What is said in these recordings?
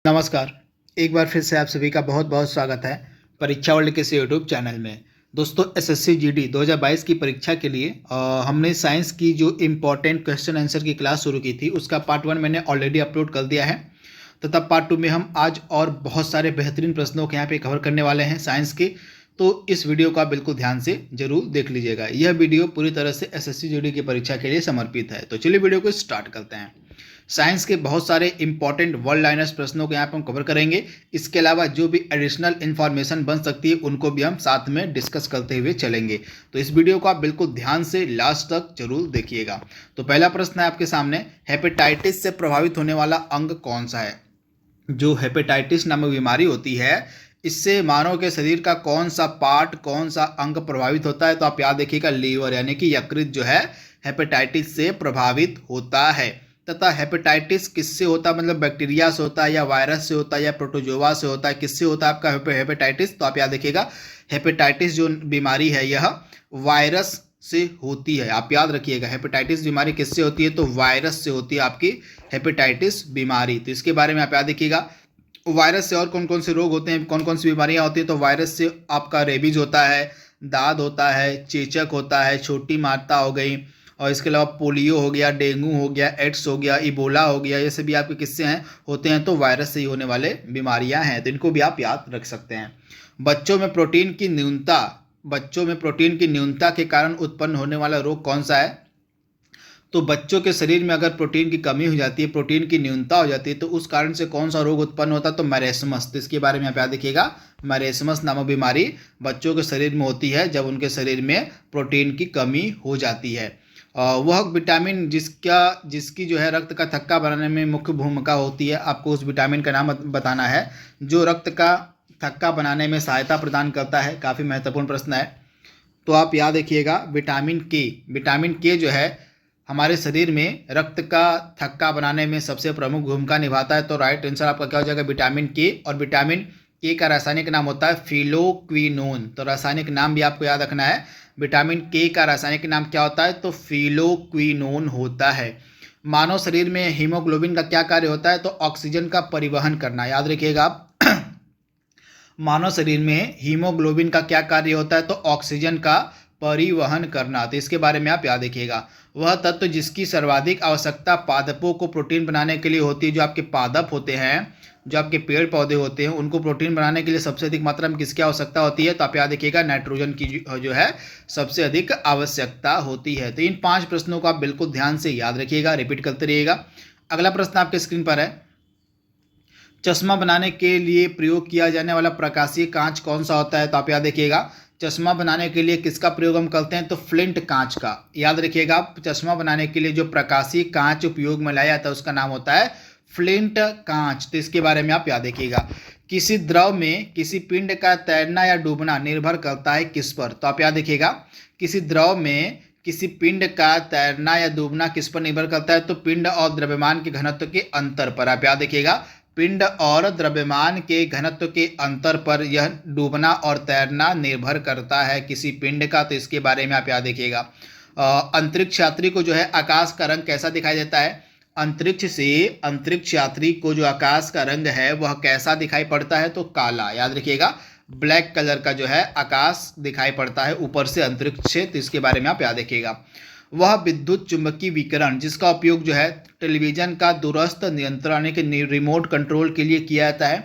नमस्कार। एक बार फिर से आप सभी का बहुत बहुत स्वागत है परीक्षा वर्ल्ड के इस यूट्यूब चैनल में। दोस्तों, एसएससी जीडी 2022 की परीक्षा के लिए हमने साइंस की जो इम्पोर्टेंट क्वेश्चन आंसर की क्लास शुरू की थी उसका पार्ट 1 मैंने ऑलरेडी अपलोड कर दिया है। तथा पार्ट 2 में हम आज और बहुत सारे बेहतरीन प्रश्नों के यहाँ पे कवर करने वाले हैं साइंस के। तो इस वीडियो को आप बिल्कुल ध्यान से जरूर देख लीजिएगा। यह वीडियो पूरी तरह से एसएससी जीडी की परीक्षा के लिए समर्पित है। तो चलिए वीडियो को स्टार्ट करते हैं। साइंस के बहुत सारे इंपॉर्टेंट वर्ल्ड लाइनर्स प्रश्नों को यहाँ पे हम कवर करेंगे। इसके अलावा जो भी एडिशनल इन्फॉर्मेशन बन सकती है उनको भी हम साथ में डिस्कस करते हुए चलेंगे। तो इस वीडियो को आप बिल्कुल ध्यान से लास्ट तक जरूर देखिएगा। तो पहला प्रश्न है आपके सामने, हेपेटाइटिस से प्रभावित होने वाला अंग कौन सा है? जो हेपेटाइटिस नामक बीमारी होती है इससे मानव के शरीर का कौन सा पार्ट, कौन सा अंग प्रभावित होता है? तो आप याद देखिएगा, लीवर यानी कि यकृत जो है हेपेटाइटिस से प्रभावित होता है। तथा हेपेटाइटिस किससे होता है? मतलब बैक्टीरिया से होता है या वायरस से होता है या प्रोटोजोआ से होता है? किससे होता है आपका हेपेटाइटिस? तो आप याद रखिएगा, हेपेटाइटिस जो बीमारी है यह वायरस से होती है। आप याद रखिएगा, हेपेटाइटिस बीमारी किससे होती है? तो वायरस से होती है आपकी हेपेटाइटिस बीमारी। तो इसके बारे में आप याद रखिएगा। वायरस से और कौन कौन से रोग होते हैं, कौन कौन सी बीमारियां होती हैं? तो वायरस से आपका रेबीज होता है, दाद होता है, चेचक होता है, छोटी माता हो गई, और इसके अलावा पोलियो हो गया, डेंगू हो गया, एड्स हो गया, इबोला हो गया। ये सभी आपके किससे हैं? होते हैं। तो वायरस से ही होने वाले बीमारियां हैं। तो इनको भी आप याद रख सकते हैं। बच्चों में प्रोटीन की न्यूनता के कारण उत्पन्न होने वाला रोग कौन सा है? तो बच्चों के शरीर में अगर प्रोटीन की कमी हो जाती है, प्रोटीन की न्यूनता हो जाती है, तो उस कारण से कौन सा रोग उत्पन्न होता है? तो मैरेस्मस। तो इसके बारे में आप याद रखिएगा, मैरेस्मस नामक बीमारी बच्चों के शरीर में होती है जब उनके शरीर में प्रोटीन की कमी हो जाती है। वह विटामिन जिसकी जो है रक्त का थक्का बनाने में मुख्य भूमिका होती है, आपको उस विटामिन का नाम बताना है जो रक्त का थक्का बनाने में सहायता प्रदान करता है। काफ़ी महत्वपूर्ण प्रश्न है। तो आप याद रखिएगा, विटामिन के जो है हमारे शरीर में रक्त का थक्का बनाने में सबसे प्रमुख भूमिका निभाता है। तो राइट आंसर आपका क्या हो जाएगा? विटामिन के। और विटामिन के का रासायनिक नाम होता है फिलोक्विनोन। तो रासायनिक नाम भी आपको याद रखना है। विटामिन के का रासायनिक नाम क्या होता है? तो फिलोक्विनोन होता है। मानव शरीर में हीमोग्लोबिन का क्या कार्य होता है? तो ऑक्सीजन का परिवहन करना। याद रखिएगा आप, मानव शरीर में हीमोग्लोबिन का क्या कार्य होता है? तो ऑक्सीजन का परिवहन करना। तो इसके बारे में आप याद रखिएगा। वह तत्व जिसकी सर्वाधिक आवश्यकता पादपों को प्रोटीन बनाने के लिए होती है, जो आपके पादप होते हैं, जो आपके पेड़ पौधे होते हैं, उनको प्रोटीन बनाने के लिए सबसे अधिक मात्रा में किसकी आवश्यकता होती है? तो आप याद रखिएगा, नाइट्रोजन की जो है सबसे अधिक आवश्यकता होती है। तो इन 5 प्रश्नों को आप बिल्कुल ध्यान से याद रखिएगा, रिपीट करते रहिएगा। अगला प्रश्न आपके स्क्रीन पर है, चश्मा बनाने के लिए प्रयोग किया जाने वाला प्रकाशीय कांच कौन सा होता है? तो आप याद रखिएगा, चश्मा बनाने के लिए किसका प्रयोग हम करते हैं? तो फ्लिंट कांच का। याद रखिएगा आप, चश्मा बनाने के लिए जो प्रकाशीय कांच उपयोग में लाया जाता है उसका नाम होता है फ्लिंट कांच। तो इसके बारे में आप याद रखिएगा। किसी द्रव में किसी पिंड का तैरना या डूबना निर्भर करता है किस पर? तो आप याद रखिएगा, किसी द्रव में किसी पिंड का तैरना या डूबना किस पर निर्भर करता है? तो पिंड और द्रव्यमान के घनत्व के अंतर पर। आप याद रखिएगा, पिंड और द्रव्यमान के घनत्व के अंतर पर यह डूबना और तैरना निर्भर करता है किसी पिंड का। तो इसके बारे में आप याद रखिएगा। अंतरिक्ष यात्री को जो है आकाश का रंग कैसा दिखाई देता है? अंतरिक्ष यात्री को जो आकाश का रंग है वह कैसा दिखाई पड़ता है? तो काला। याद रखिएगा, ब्लैक कलर का जो है आकाश दिखाई पड़ता है ऊपर से अंतरिक्ष से। तो इसके बारे में आप याद रखिएगा। वह विद्युत चुंबकीय विकिरण जिसका उपयोग जो है टेलीविजन का दूरस्थ नियंत्रण यानी कि रिमोट कंट्रोल के लिए किया जाता है।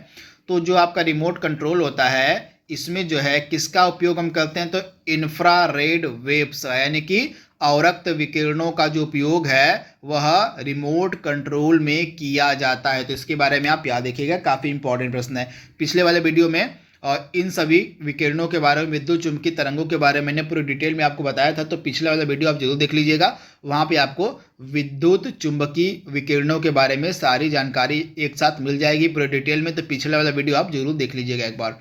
तो जो आपका रिमोट कंट्रोल होता है इसमें जो है किसका उपयोग हम करते हैं? तो इंफ्रारेड वेव्स यानी कि अवरक्त विकिरणों का जो उपयोग है वह रिमोट कंट्रोल में किया जाता है। तो इसके बारे में आप याद रखिएगा, काफ़ी इंपॉर्टेंट प्रश्न है। पिछले वाले वीडियो में और इन सभी विकिरणों के बारे में, विद्युत चुंबकीय तरंगों के बारे में मैंने पूरी डिटेल में आपको बताया था। तो पिछला वाला वीडियो आप जरूर देख लीजिएगा, वहाँ पे आपको विद्युत चुंबकीय विकिरणों के बारे में सारी जानकारी एक साथ मिल जाएगी पूरे डिटेल में। तो पिछला वाला वीडियो आप जरूर देख लीजिएगा एक बार।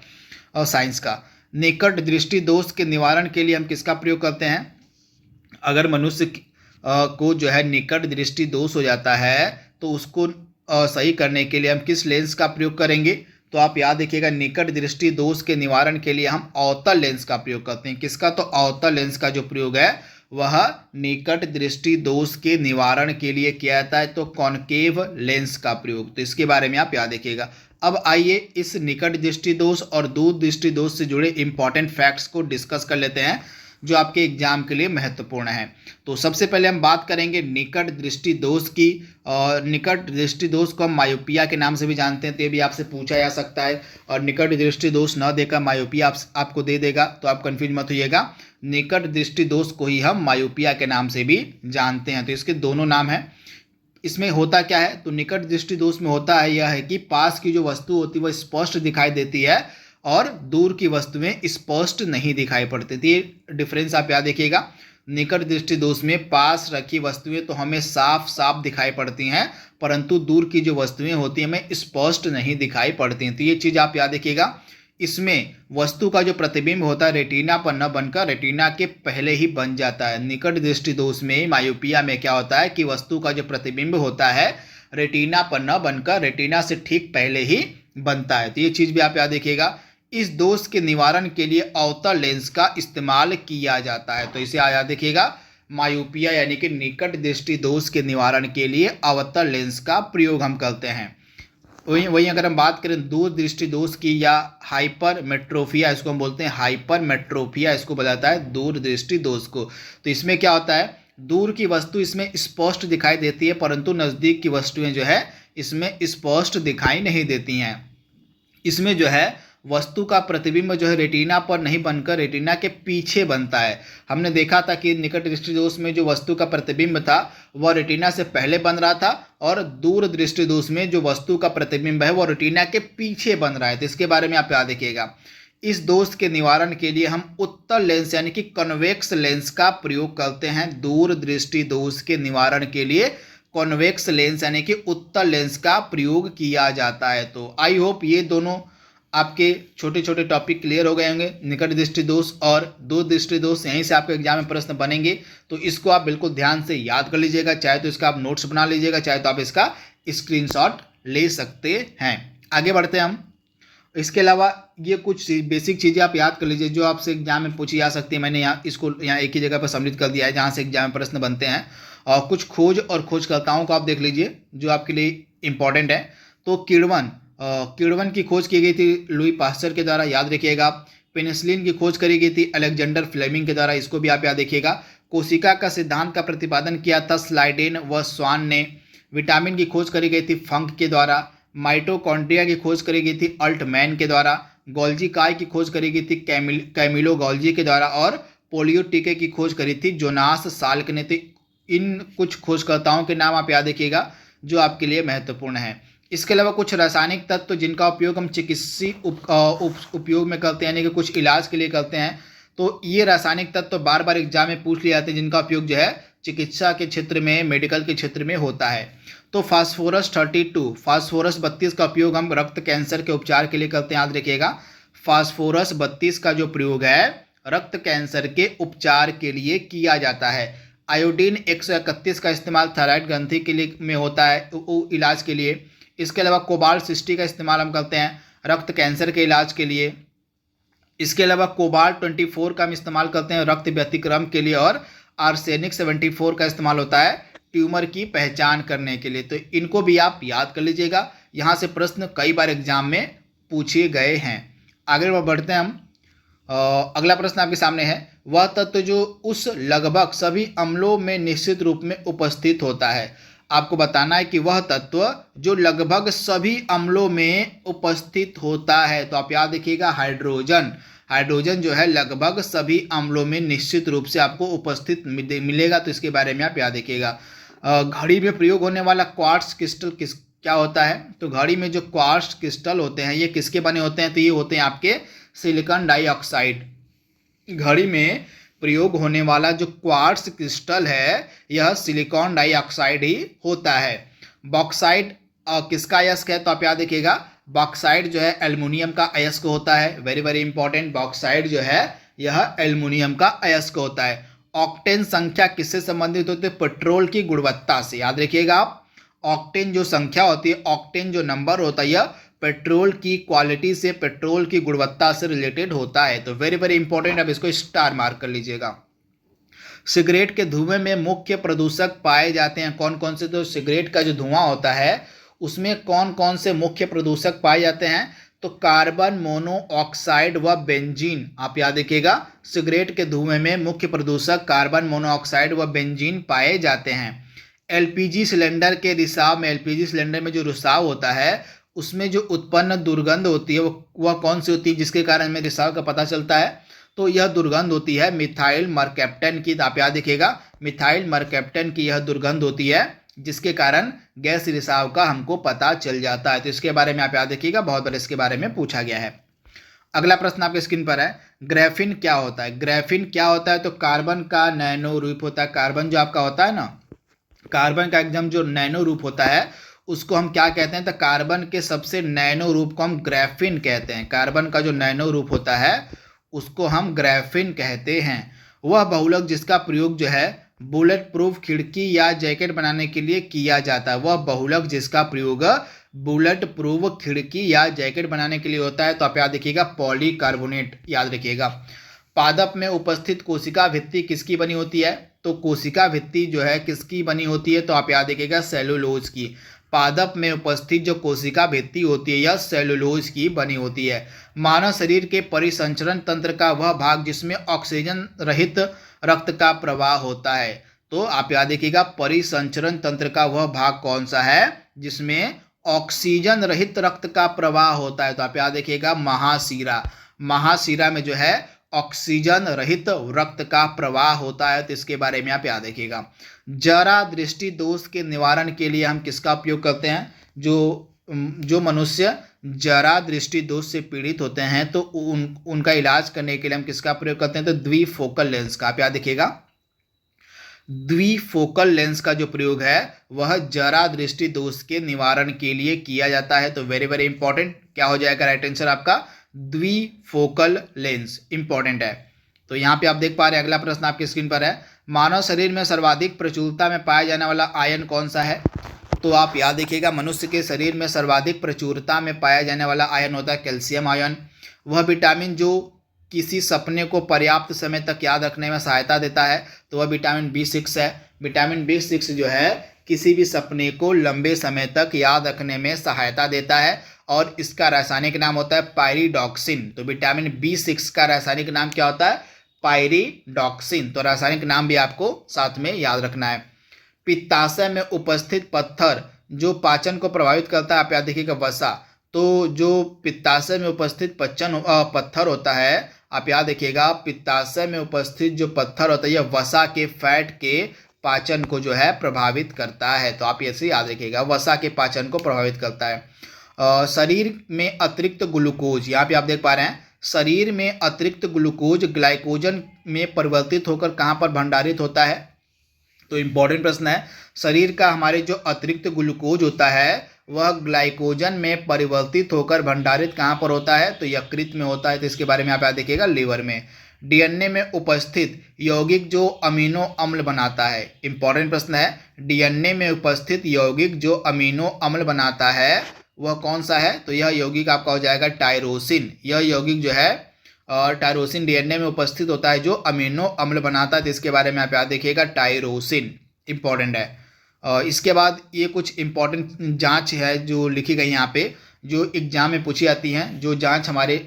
और साइंस का निकट दृष्टि दोष के निवारण के लिए हम किसका प्रयोग करते हैं? अगर मनुष्य को जो है निकट दृष्टि दोष हो जाता है तो उसको सही करने के लिए हम किस लेंस का प्रयोग करेंगे? तो आप याद रखिएगा, निकट दृष्टि दोष के निवारण के लिए हम अवतल लेंस का प्रयोग करते हैं। किसका? तो अवतल लेंस का जो प्रयोग है वह निकट दृष्टि दोष के निवारण के लिए किया जाता है, तो कॉनकेव लेंस का प्रयोग। तो इसके बारे में आप याद रखिएगा। अब आइए इस निकट दृष्टि दोष और दूर दृष्टि दोष से जुड़े इंपॉर्टेंट फैक्ट्स को डिस्कस कर लेते हैं जो आपके एग्जाम के लिए महत्वपूर्ण है। तो सबसे पहले हम बात करेंगे निकट दृष्टि दोष की। और निकट दृष्टि दोष को हम मायोपिया के नाम से भी जानते हैं, तो ये भी आपसे पूछा जा सकता है। और निकट दृष्टि दोष न देकर मायोपिया आपको दे देगा, तो आप कंफ्यूज मत होइएगा। निकट दृष्टि दोष को ही हम मायोपिया के नाम से भी जानते हैं, तो इसके दोनों नाम हैं। इसमें होता क्या है, तो निकट दृष्टि दोष में होता है यह है कि पास की जो वस्तु होती है वह स्पष्ट दिखाई देती है और दूर की वस्तुएं स्पष्ट नहीं दिखाई पड़ती थी। ये डिफरेंस आप याद रखिएगा। निकट दृष्टि दोष में पास रखी वस्तुएं तो हमें साफ साफ दिखाई पड़ती हैं, परंतु दूर की जो वस्तुएं होती हैं हमें स्पष्ट नहीं दिखाई पड़ती हैं। तो ये चीज़ आप याद रखिएगा। इसमें वस्तु का जो प्रतिबिंब होता है रेटिना पर न बनकर रेटिना के पहले ही बन जाता है। निकट दृष्टि दोष में मायोपिया में क्या होता है कि वस्तु का जो प्रतिबिंब होता है रेटिना पर न बनकर रेटिना से ठीक पहले ही बनता है। तो ये चीज़ भी आप याद रखिएगा। इस दोष के निवारण के लिए अवतल लेंस का इस्तेमाल किया जाता है, तो इसे याद रखिएगा। मायोपिया यानी कि निकट दृष्टि दोष के निवारण के लिए अवतल लेंस का प्रयोग हम करते हैं। वहीं अगर हम बात करें दूर दृष्टि दोष की या हाइपरमेट्रोपिया, इसको हम बोलते हैं हाइपरमेट्रोपिया, इसको बताता है दूर दृष्टि दोष को। तो इसमें क्या होता है, दूर की वस्तु इसमें स्पष्ट दिखाई देती है, परंतु नज़दीक की वस्तुएं जो है इसमें स्पष्ट दिखाई नहीं देती हैं। इसमें जो है वस्तु का प्रतिबिंब जो है रेटिना पर नहीं बनकर रेटिना के पीछे बनता है। हमने देखा था कि निकट दृष्टि दोष में जो वस्तु का प्रतिबिंब था वह रेटिना से पहले बन रहा था, और दूर दृष्टि दोष में जो वस्तु का प्रतिबिंब है वह रेटिना के पीछे बन रहा है। तो इसके बारे में आप याद रखिएगा। इस दोष के निवारण के लिए हम उत्तल लेंस यानी कि कन्वेक्स लेंस का प्रयोग करते हैं। दूर दृष्टि दोष के निवारण के लिए कॉन्वेक्स लेंस यानी कि उत्तल लेंस का प्रयोग किया जाता है। तो आई होप ये दोनों आपके छोटे छोटे टॉपिक क्लियर हो गए होंगे। निकट दृष्टि दोष और दूर दृष्टि दोष, यहीं से आपके एग्जाम में प्रश्न बनेंगे, तो इसको आप बिल्कुल ध्यान से याद कर लीजिएगा। चाहे तो इसका आप नोट्स बना लीजिएगा, चाहे तो आप इसका स्क्रीनशॉट ले सकते हैं। आगे बढ़ते हैं हम। इसके अलावा ये कुछ बेसिक चीज़ें आप याद कर लीजिए जो आपसे एग्जाम में पूछी जा सकती है। मैंने यहाँ एक ही जगह पर सम्मिलित कर दिया है जहाँ से एग्जाम में प्रश्न बनते हैं। और कुछ खोज और खोजकर्ताओं को आप देख लीजिए जो आपके लिए इम्पॉर्टेंट है। तो किण्वन की खोज की गई थी लुई पास्चर के द्वारा, याद रखिएगा। पेनिसिलिन की खोज करी गई थी अलेक्जेंडर फ्लेमिंग के द्वारा, इसको भी आप याद रखिएगा। कोशिका का सिद्धांत का प्रतिपादन किया था स्लाइडेन व स्वान ने। विटामिन की खोज करी गई थी फंक के द्वारा। माइटोकॉन्ड्रिया की खोज करी गई थी अल्टमैन के द्वारा। गोल्जी काय की खोज करी गई थी कैमिलो गोल्जी के द्वारा। और पोलियो टीके की खोज करी थी जोनास साल्क ने। तो इन कुछ खोजकर्ताओं के नाम आप याद रखिएगा जो आपके लिए महत्वपूर्ण है। इसके अलावा कुछ रासायनिक तत्व जिनका उपयोग हम चिकित्सीय उपयोग में करते हैं, यानी कि कुछ इलाज के लिए करते हैं। तो ये रासायनिक तत्व बार बार एग्जाम में पूछ लिए जाते हैं जिनका उपयोग जो है चिकित्सा के क्षेत्र में, मेडिकल के क्षेत्र में होता है। तो फास्फोरस 32 का उपयोग हम रक्त कैंसर के उपचार के लिए करते हैं, याद रखिएगा। फास्फोरस 32 का जो प्रयोग है रक्त कैंसर के उपचार के लिए किया जाता है। आयोडीन 131 का इस्तेमाल थायराइड ग्रंथि के लिए में होता है इलाज के लिए। इसके अलावा कोबाल्ट 60 का इस्तेमाल हम करते हैं रक्त कैंसर के इलाज के लिए। इसके अलावा कोबाल्ट 24 का हम इस्तेमाल करते हैं रक्त व्यतिक्रम के लिए। और आर्सेनिक 74 का इस्तेमाल होता है ट्यूमर की पहचान करने के लिए। तो इनको भी आप याद कर लीजिएगा, यहाँ से प्रश्न कई बार एग्जाम में पूछे गए हैं। आगे बढ़ते हैं हम। अगला प्रश्न आपके सामने है, वह तत्व जो उस लगभग सभी अम्लों में निश्चित रूप में उपस्थित होता है। आपको बताना है कि वह तत्व जो लगभग सभी अम्लों में उपस्थित होता है। तो आप याद रखिएगा हाइड्रोजन जो है लगभग सभी अम्लों में निश्चित रूप से आपको उपस्थित मिलेगा। तो इसके बारे में आप याद रखिएगा। घड़ी में प्रयोग होने वाला क्वार्ट्ज क्रिस्टल क्या होता है, तो घड़ी में जो क्वार्ट्ज क्रिस्टल होते हैं ये किसके बने होते हैं, तो ये होते हैं आपके सिलिकॉन डाइऑक्साइड। घड़ी में प्रयोग होने वाला जो क्वार्ट्ज क्रिस्टल है यह सिलिकॉन डाइऑक्साइड ही होता है। बॉक्साइड किसका अयस्क है, तो आप याद रखिएगा बॉक्साइड जो है एल्युमिनियम का अयस्क होता है। वेरी वेरी इंपॉर्टेंट, बॉक्साइड जो है यह एल्युमिनियम का अयस्क होता है। ऑक्टेन संख्या किससे संबंधित होती है, पेट्रोल की गुणवत्ता से। याद रखिएगा आप, ऑक्टेन जो संख्या होती है, ऑक्टेन जो नंबर होता है यह पेट्रोल की क्वालिटी से, पेट्रोल की गुणवत्ता से रिलेटेड होता है। तो वेरी वेरी इंपॉर्टेंट, अब इसको स्टार मार्क कर लीजिएगा। सिगरेट के धुएं में मुख्य प्रदूषक पाए जाते हैं कौन कौन से? तो सिगरेट का जो धुआं होता है उसमें कौन कौन से मुख्य प्रदूषक पाए जाते हैं? तो कार्बन मोनोऑक्साइड व बेंजीन। आप याद रखिएगा, सिगरेट के धुएं में मुख्य प्रदूषक कार्बन मोनोऑक्साइड व बेंजीन पाए जाते हैं। एलपीजी सिलेंडर के रिसाव में, एलपीजी सिलेंडर में जो रिसाव होता है उसमें जो उत्पन्न दुर्गंध होती है वह कौन सी होती है जिसके कारण हमें रिसाव का पता चलता है? तो यह दुर्गंध होती है मिथाइल मरकैप्टन की। आप याद रखिएगा, मिथाइल मरकैप्टन की यह दुर्गंध होती है जिसके कारण गैस रिसाव का हमको पता चल जाता है। तो इसके बारे में आप याद रखिएगा, बहुत बार इसके बारे में पूछा गया है। अगला प्रश्न आपके स्क्रीन पर है, ग्रेफिन क्या होता है? ग्रेफिन क्या होता है? तो कार्बन का नैनो रूप होता है। कार्बन जो आपका होता है ना, कार्बन का एकदम जो नैनो रूप होता है उसको हम क्या कहते हैं? तो कार्बन के सबसे नैनो रूप को हम ग्रेफिन कहते हैं। कार्बन का जो नैनो रूप होता है उसको हम ग्रेफिन कहते हैं। वह बहुलक जिसका प्रयोग जो है बुलेट प्रूफ खिड़की या जैकेट बनाने के लिए किया जाता है। वह बहुलक जिसका प्रयोग बुलेट प्रूफ खिड़की या जैकेट बनाने के लिए होता है। तो आप याद रखिएगा पॉलीकार्बोनेट याद रखिएगा। पादप में उपस्थित कोशिका भित्ति किसकी बनी होती है? तो कोशिका भित्ति जो है किसकी बनी होती है? तो आप याद रखिएगा सेलुलोज की। पादप में उपस्थित जो कोशिका भित्ति होती है यह सेलुलोज की बनी होती है। मानव शरीर के परिसंचरण तंत्र का वह भाग जिसमें ऑक्सीजन रहित रक्त का प्रवाह होता है। तो आप याद रखिएगा परिसंचरण तंत्र का वह भाग कौन सा है जिसमें ऑक्सीजन रहित रक्त का प्रवाह होता है? तो आप याद रखिएगा महाशिरा। महाशिरा में जो है ऑक्सीजन रहित रक्त का प्रवाह होता है। तो इसके बारे में आप याद रखिएगा। जरा दृष्टि दोष के निवारण के लिए हम किसका उपयोग करते हैं? जो मनुष्य जरा दृष्टि दोष से पीड़ित होते हैं तो उनका इलाज करने के लिए हम किसका प्रयोग करते हैं? तो द्विफोकल लेंस का। आप याद रखिएगा द्विफोकल लेंस का जो प्रयोग है वह जरा दृष्टि दोष के निवारण के लिए किया जाता है। तो वेरी वेरी इंपॉर्टेंट क्या हो जाएगा राइट आंसर आपका? द्विफोकल लेंस इंपॉर्टेंट है। तो यहाँ पे आप देख पा रहे हैं, अगला प्रश्न आपके स्क्रीन पर है, मानव शरीर में सर्वाधिक प्रचुरता में पाया जाने वाला आयन कौन सा है? तो आप याद रखिएगा मनुष्य के शरीर में सर्वाधिक प्रचुरता में पाया जाने वाला आयन होता है कैल्शियम आयन। वह विटामिन जो किसी सपने को पर्याप्त समय तक याद रखने में सहायता देता है तो वह विटामिन B6 है। विटामिन B6 जो है किसी भी सपने को लंबे समय तक याद रखने में सहायता देता है और इसका रासायनिक नाम होता है पायरिडॉक्सिन। तो विटामिन B6 का रासायनिक नाम क्या होता है? पायरिडॉक्सिन। तो रासायनिक नाम भी आपको साथ में याद रखना है। पित्ताशय में उपस्थित पत्थर जो पाचन को प्रभावित करता है, आप याद देखिएगा वसा। तो जो पित्ताशय में उपस्थित पत्थर होता है, आप याद रखिएगा पित्ताशय में उपस्थित जो पत्थर होता है यह वसा के फैट के पाचन को जो है प्रभावित करता है। तो आप ऐसे याद रखिएगा वसा के पाचन को प्रभावित करता है। शरीर में अतिरिक्त ग्लूकोज, यहाँ पे आप देख पा रहे हैं शरीर में अतिरिक्त ग्लूकोज ग्लाइकोजन में परिवर्तित होकर कहाँ पर भंडारित होता है? तो इम्पोर्टेंट प्रश्न है। शरीर का हमारे जो अतिरिक्त ग्लूकोज होता है वह ग्लाइकोजन में परिवर्तित होकर भंडारित कहाँ पर होता है? तो यकृत में होता है। तो इसके बारे में आप याद देखिएगा लीवर में। डीएनए में उपस्थित यौगिक जो अमीनो अम्ल बनाता है, इंपॉर्टेंट प्रश्न है। डीएनए में उपस्थित यौगिक जो अमीनो अम्ल बनाता है वह कौन सा है? तो यह यौगिक आपका हो जाएगा टायरोसिन। यह यौगिक जो है टायरोसिन डीएनए में उपस्थित होता है जो अमीनो अम्ल बनाता है। तो इसके बारे में आप याद देखिएगा टायरोसिन इंपॉर्टेंट है। इसके बाद ये कुछ इंपॉर्टेंट जांच है जो लिखी गई यहाँ पे, जो एग्जाम में पूछी जाती हैं, जो जांच हमारे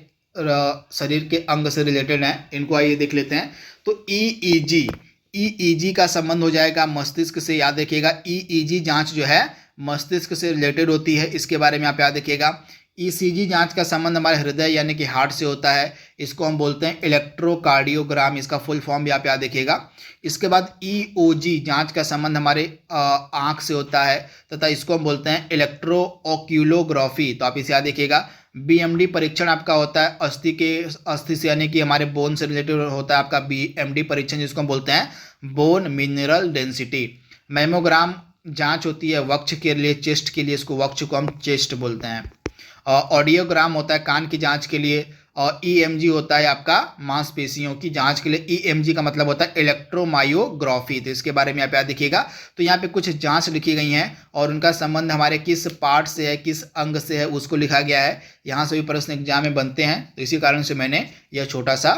शरीर के अंग से रिलेटेड हैं। इनको आइए देख लेते हैं। तो ईईजी का संबंध हो जाएगा मस्तिष्क से। याद रखिएगा ईईजी जांच जो है मस्तिष्क से रिलेटेड होती है। इसके बारे में आप याद रखिएगा। ईसीजी जांच का संबंध हमारे हृदय यानी कि हार्ट से होता है। इसको हम बोलते हैं इलेक्ट्रोकार्डियोग्राम, इसका फुल फॉर्म भी आप याद रखिएगा। इसके बाद ईओजी जांच का संबंध हमारे आँख से होता है तथा इसको हम बोलते हैं इलेक्ट्रोओक्यूलोग्राफी। तो आप इसे याद रखिएगा। बीएमडी परीक्षण आपका होता है अस्थि से यानी कि हमारे बोन से रिलेटेड होता है आपका बीएमडी परीक्षण, जिसको हम बोलते हैं बोन मिनरल डेंसिटी। मैमोग्राम जांच होती है वक्ष के लिए, चेस्ट के लिए, इसको वक्ष को हम चेस्ट बोलते हैं। ऑडियोग्राम होता है कान की जांच के लिए। और ईएमजी होता है आपका मांसपेशियों की जांच के लिए। ईएमजी का मतलब होता है इलेक्ट्रोमायोग्राफी। तो इसके बारे में आप याद रखिएगा। तो यहाँ पे कुछ जांच लिखी गई हैं और उनका संबंध हमारे किस पार्ट से है, किस अंग से है, उसको लिखा गया है। यहाँ से भी प्रश्न एग्जाम में बनते हैं, तो इसी कारण से मैंने यह छोटा सा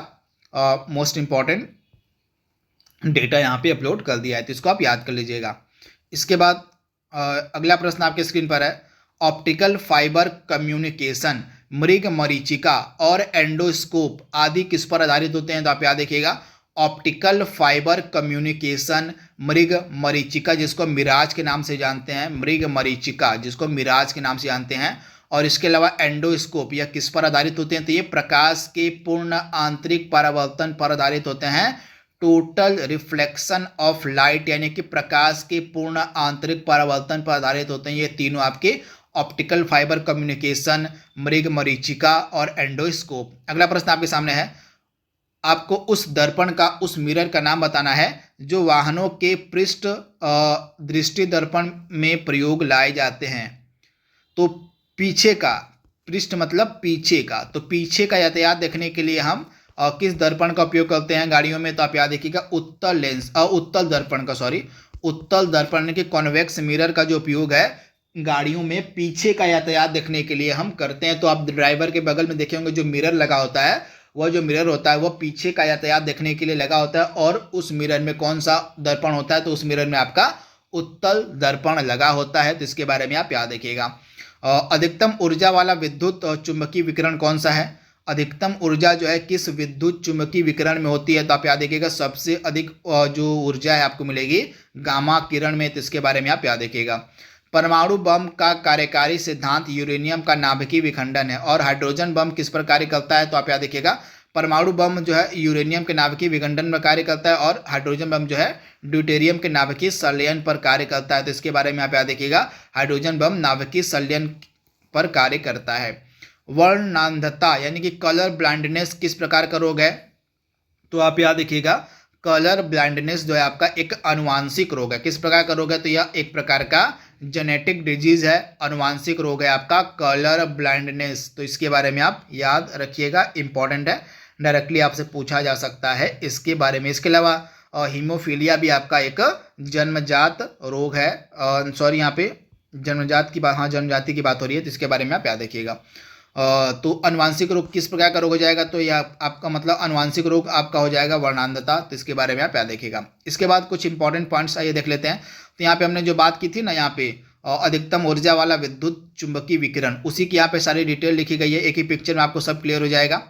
मोस्ट इम्पॉर्टेंट डेटा यहाँ पे अपलोड कर दिया है, तो इसको आप याद कर लीजिएगा। इसके बाद अगला प्रश्न आपके स्क्रीन पर है, ऑप्टिकल फाइबर कम्युनिकेशन मृग मरीचिका और एंडोस्कोप आदि किस पर आधारित होते हैं? तो आप याद रखिएगा, ऑप्टिकल फाइबर कम्युनिकेशन मृग मरीचिका, जिसको मिराज के नाम से जानते हैं, मृग मरीचिका जिसको मिराज के नाम से जानते हैं, और इसके अलावा एंडोस्कोप यह किस पर आधारित होते हैं? तो ये प्रकाश के पूर्ण आंतरिक परावर्तन पर आधारित होते हैं, टोटल रिफ्लेक्शन ऑफ लाइट, यानी कि प्रकाश के पूर्ण आंतरिक परावर्तन पर आधारित होते हैं ये तीनों आपके ऑप्टिकल फाइबर कम्युनिकेशन, मृग मरीचिका और एंडोस्कोप। अगला प्रश्न आपके सामने है, आपको उस दर्पण का, उस मिरर का नाम बताना है जो वाहनों के पृष्ठ दृष्टि दर्पण में प्रयोग लाए जाते हैं। तो पीछे का, पृष्ठ मतलब पीछे का, तो पीछे का यातायात देखने के लिए हम किस दर्पण का उपयोग करते हैं गाड़ियों में? तो आप याद रखिएगा, उत्तल लेंस, उत्तल दर्पण का, उत्तल दर्पण के कॉन्वेक्स मिरर का जो उपयोग है गाड़ियों में पीछे का यातायात देखने के लिए हम करते हैं। तो आप ड्राइवर के बगल में देखे होंगे जो मिरर लगा होता है, वह जो मिरर होता है वह पीछे का यातायात देखने के लिए लगा होता है, और उस मिरर में कौन सा दर्पण होता है? तो उस मिरर में आपका उत्तल दर्पण लगा होता है, तो इसके बारे में आप याद रखिएगा। अधिकतम ऊर्जा वाला विद्युत चुंबकीय विकिरण कौन सा है? अधिकतम ऊर्जा जो है किस विद्युत चुंबकीय विकिरण में होती है? तो आप याद रखिएगा, सबसे अधिक जो ऊर्जा है आपको मिलेगी गामा किरण में, तो इसके बारे में आप याद रखिएगा। परमाणु बम का कार्यकारी सिद्धांत यूरेनियम का नाभिकीय विखंडन है, और हाइड्रोजन बम किस पर कार्य करता है? तो आप याद रखिएगा, परमाणु बम जो है यूरेनियम के नाभिकीय विखंडन में कार्य करता है, और हाइड्रोजन बम जो है ड्यूटेरियम के नाभिकीय संलयन पर कार्य करता है, तो इसके बारे में आप याद रखिएगा, हाइड्रोजन बम नाभिकीय संलयन पर कार्य करता है। वर्णांधता यानी कि कलर ब्लाइंडनेस किस प्रकार का रोग है? तो आप याद रखिएगा, कलर ब्लाइंडनेस जो है आपका एक आनुवांशिक रोग है। किस प्रकार का रोग है? तो यह एक प्रकार का जेनेटिक डिजीज है, आनुवांशिक रोग है आपका कलर ब्लाइंडनेस, तो इसके बारे में आप याद रखिएगा, इंपॉर्टेंट है, डायरेक्टली आपसे पूछा जा सकता है इसके बारे में। इसके अलावा हीमोफीलिया भी आपका एक जन्मजात रोग है, यहाँ पे जन्मजात की बात, हाँ जन्मजाति की बात हो रही है, तो इसके बारे में आप याद रखिएगा। तो अनुवांशिक रोग किस प्रकार का रोग हो जाएगा? तो यह आपका मतलब अनुवांशिक रोग आपका हो जाएगा वर्णांधता, तो इसके बारे में आप याद रखिएगा। इसके बाद कुछ इंपॉर्टेंट पॉइंट्स आइए देख लेते हैं। तो यहाँ पे हमने जो बात की थी ना, यहाँ पे अधिकतम ऊर्जा वाला विद्युत चुंबकीय विकिरण, उसी की यहाँ पे सारी डिटेल लिखी गई है, एक ही पिक्चर में आपको सब क्लियर हो जाएगा।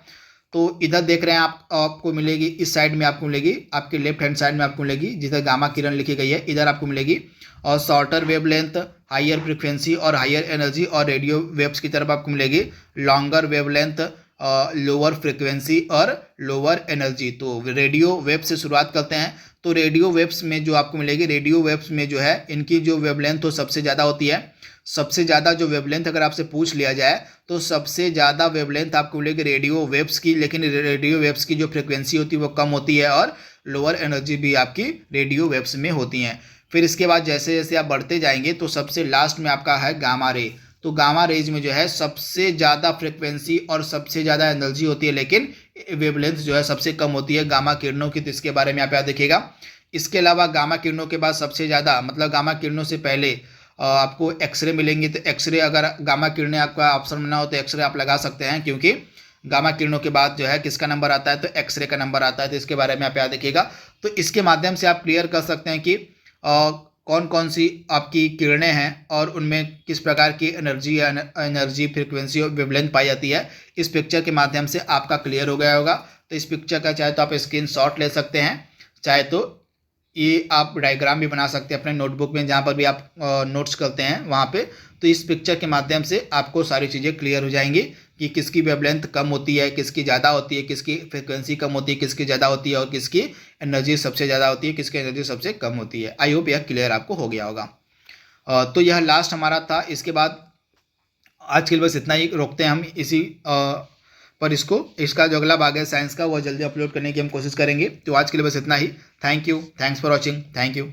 तो इधर देख रहे हैं आप, आपको मिलेगी इस साइड में, आपको मिलेगी आपके लेफ्ट हैंड साइड में आपको मिलेगी जिधर गामा किरण लिखी गई है, इधर आपको मिलेगी और शॉर्टर वेवलेंथ, हायर फ्रीक्वेंसी और हायर एनर्जी, और रेडियो वेव्स की तरफ आपको मिलेगी लॉन्गर वेवलेंथ, लोअर फ्रीक्वेंसी और लोअर एनर्जी। तो रेडियो वेव से शुरुआत करते हैं। तो रेडियो वेव्स में जो आपको मिलेगी, रेडियो वेव्स में जो है इनकी जो वेवलेंथ तो सबसे ज़्यादा होती है, सबसे ज़्यादा जो वेवलेंथ अगर आपसे पूछ लिया जाए तो सबसे ज़्यादा वेवलेंथ आपको मिलेगी रेडियो वेव्स की, लेकिन रेडियो वेव्स की जो फ्रीक्वेंसी होती है वो कम होती है, और लोअर एनर्जी भी आपकी रेडियो वेव्स में होती हैं। फिर इसके बाद जैसे जैसे आप बढ़ते जाएंगे तो सबसे लास्ट में आपका है गामा रे। तो गामा रेज में जो है सबसे ज़्यादा फ्रीक्वेंसी और सबसे ज़्यादा एनर्जी होती है, लेकिन वेवलेंथ जो है सबसे कम होती है गामा किरणों की, तो इसके बारे में आप याद रखिएगा। इसके अलावा गामा किरणों के बाद सबसे ज़्यादा, मतलब गामा किरणों से पहले आपको एक्सरे मिलेंगी, तो एक्सरे अगर गामा किरणें आपका ऑप्शन में ना हो तो एक्सरे आप लगा सकते हैं, क्योंकि गामा किरणों के बाद जो है किसका नंबर आता है? तो एक्सरे का नंबर आता है, तो इसके बारे में आप याद रखिएगा। तो इसके माध्यम से आप क्लियर कर सकते हैं कि कौन कौन सी आपकी किरणें हैं और उनमें किस प्रकार की एनर्जी फ्रीक्वेंसी और वेवलेंथ पाई जाती है। इस पिक्चर के माध्यम से आपका क्लियर हो गया होगा। तो इस पिक्चर का चाहे तो आप स्क्रीनशॉट ले सकते हैं, चाहे तो ये आप डायग्राम भी बना सकते हैं अपने नोटबुक में, जहाँ पर भी आप नोट्स करते हैं वहाँ पे। तो इस पिक्चर के माध्यम से आपको सारी चीज़ें क्लियर हो जाएंगी कि किसकी वेवलेंथ कम होती है, किसकी ज़्यादा होती है, किसकी फ्रिक्वेंसी कम होती है, किसकी ज़्यादा होती है, और किसकी एनर्जी सबसे ज़्यादा होती है, किसकी एनर्जी सबसे कम होती है। आई होप यह क्लियर आपको हो गया होगा। तो यह लास्ट हमारा था। इसके बाद आज के लिए बस इतना ही, रोकते हैं हम इसी पर इसका जो अगला भाग है साइंस का, वो जल्दी अपलोड करने की हम कोशिश करेंगे। तो आज के लिए बस इतना ही। Thank you, thanks for watching, thank you.